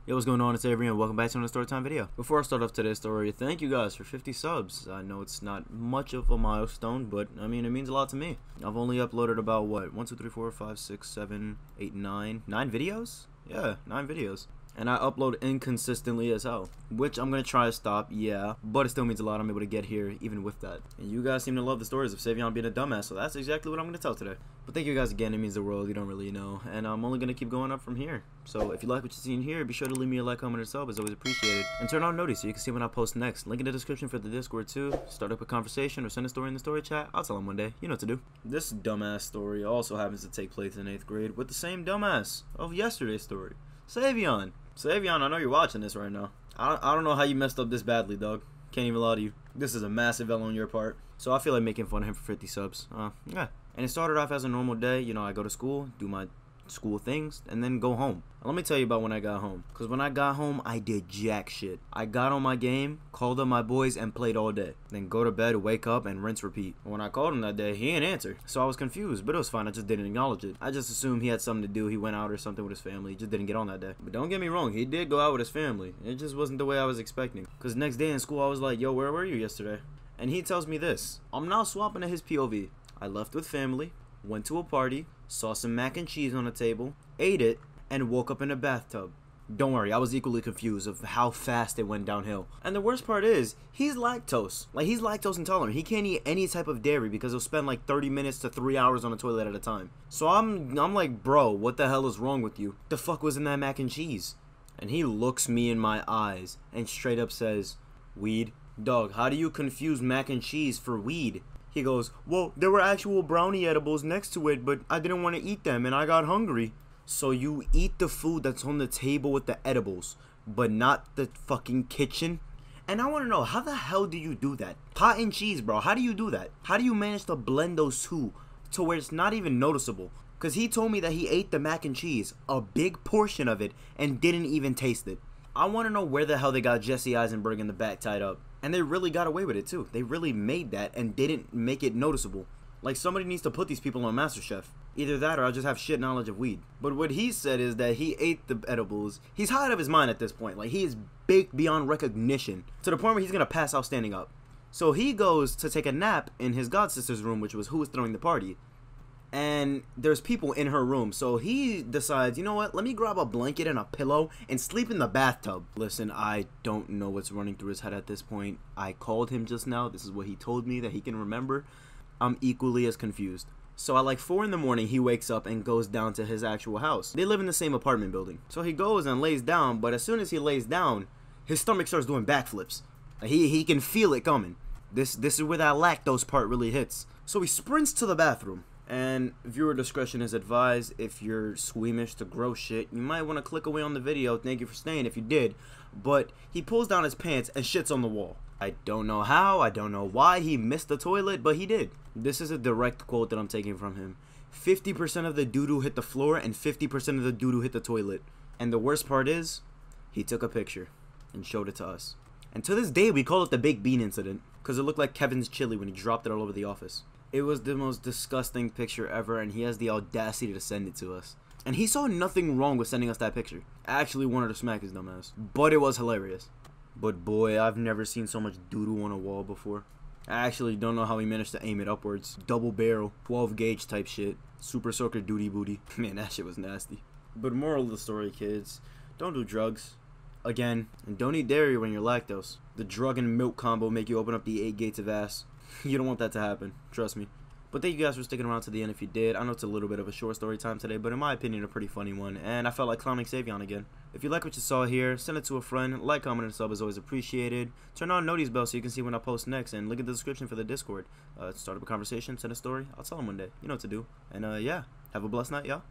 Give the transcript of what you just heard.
Yo, what's going on? It's Avery and welcome back to another Storytime video. Before I start off today's story, thank you guys for 50 subs. I know it's not much of a milestone, but I mean, it means a lot to me. I've only uploaded about, what, 1, 2, 3, 4, 5, 6, 7, 8, 9 videos? Yeah, 9 videos. And I upload inconsistently as hell, which I'm going to try to stop, yeah, but it still means a lot. I'm able to get here even with that. And you guys seem to love the stories of Savion being a dumbass, so that's exactly what I'm going to tell today. But thank you guys again, it means the world, you don't really know, and I'm only going to keep going up from here. So if you like what you're seeing here, be sure to leave me a like, comment, and sub, it's always appreciated. And turn on notice so you can see when I post next. Link in the description for the Discord too. Start up a conversation or send a story in the story chat. I'll tell them one day, you know what to do. This dumbass story also happens to take place in 8th grade with the same dumbass of yesterday's story, Savion. Savion, I know you're watching this right now. I don't know how you messed up this badly, dog. Can't even lie to you. This is a massive L on your part. So I feel like making fun of him for 50 subs. Yeah. And it started off as a normal day. You know, I go to school, do my school things, and then go home. Let me tell you about when I got home. Because when I got home, I did jack shit. I got on my game, called up my boys, and played all day. Then go to bed, wake up, and rinse repeat. When I called him that day, he didn't answer. So I was confused, but it was fine. I just didn't acknowledge it. I just assumed he had something to do. He went out or something with his family. He just didn't get on that day. But don't get me wrong, he did go out with his family. It just wasn't the way I was expecting. Because next day in school, I was like, yo, where were you yesterday? And he tells me this. I'm now swapping to his POV. I left with family, went to a party, saw some mac and cheese on the table, ate it, and woke up in a bathtub. Don't worry, I was equally confused of how fast it went downhill. And the worst part is, he's lactose. Like, he's lactose intolerant. He can't eat any type of dairy because he'll spend like 30 minutes to 3 hours on the toilet at a time. So I'm like, bro, what the hell is wrong with you? The fuck was in that mac and cheese? And he looks me in my eyes and straight up says, weed. Dog, how do you confuse mac and cheese for weed? He goes, well, there were actual brownie edibles next to it, but I didn't want to eat them and I got hungry. So you eat the food that's on the table with the edibles, but not the fucking kitchen? And I want to know, how the hell do you do that? Pot and cheese, bro, how do you do that? How do you manage to blend those two to where it's not even noticeable? Because he told me that he ate the mac and cheese, a big portion of it, and didn't even taste it. I want to know where the hell they got Jesse Eisenberg in the back tied up. And they really got away with it too. They really made that and didn't make it noticeable. Like, somebody needs to put these people on MasterChef. Either that or I just have shit knowledge of weed. But what he said is that he ate the edibles. He's high out of his mind at this point. Like, he is baked beyond recognition to the point where he's going to pass out standing up. So he goes to take a nap in his godsister's room, which was who was throwing the party. And there's people in her room, so he decides, you know what, let me grab a blanket and a pillow and sleep in the bathtub. Listen, I don't know what's running through his head at this point. I called him just now. This is what he told me that he can remember. I'm equally as confused. So at like 4 in the morning, he wakes up and goes down to his actual house. They live in the same apartment building. So he goes and lays down, but as soon as he lays down, his stomach starts doing backflips. He can feel it coming. This is where that lactose part really hits. So he sprints to the bathroom. And viewer discretion is advised. If you're squeamish to gross shit, you might want to click away on the video. Thank you for staying if you did. But he pulls down his pants and shits on the wall. I don't know how, I don't know why he missed the toilet, but he did. This is a direct quote that I'm taking from him. 50% of the doo-doo hit the floor and 50% of the doo-doo hit the toilet. And the worst part is, he took a picture and showed it to us. And to this day, we call it the baked bean incident, because it looked like Kevin's chili when he dropped it all over the office. It was the most disgusting picture ever, and he has the audacity to send it to us. And he saw nothing wrong with sending us that picture. I actually wanted to smack his dumb ass, but it was hilarious. But boy, I've never seen so much doo-doo on a wall before. I actually don't know how he managed to aim it upwards. Double barrel, 12 gauge type shit. Super soaker duty booty. Man, that shit was nasty. But moral of the story, kids, don't do drugs. Again, and don't eat dairy when you're lactose. The drug and milk combo make you open up the 8 gates of ass. You don't want that to happen, trust me. But thank you guys for sticking around to the end if you did. I know it's a little bit of a short story time today, but in my opinion, a pretty funny one. And I felt like clowning Savion again. If you like what you saw here, send it to a friend. Like, comment, and sub is always appreciated. Turn on notice bell so you can see when I post next. And look at the description for the Discord. Start up a conversation, send a story. I'll tell them one day. You know what to do. And yeah, have a blessed night, y'all.